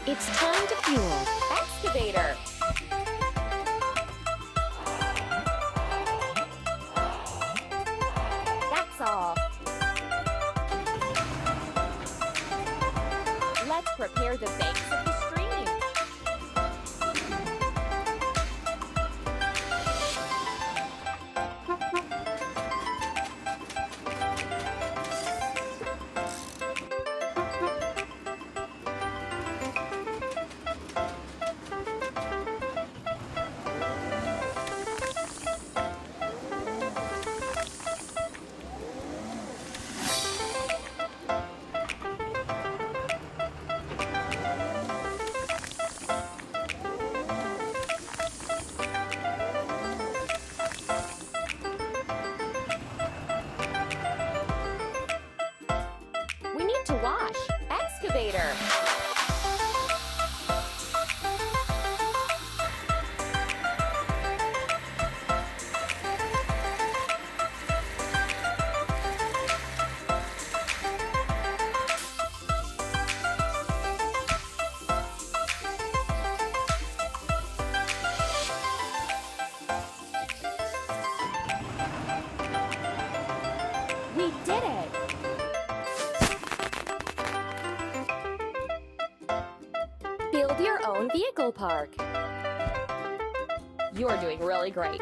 It's time to fuel. Excavator. That's all. Let's prepare the banks of the stream. We need to wash. Excavator. We did it! Build your own vehicle park. You're doing really great.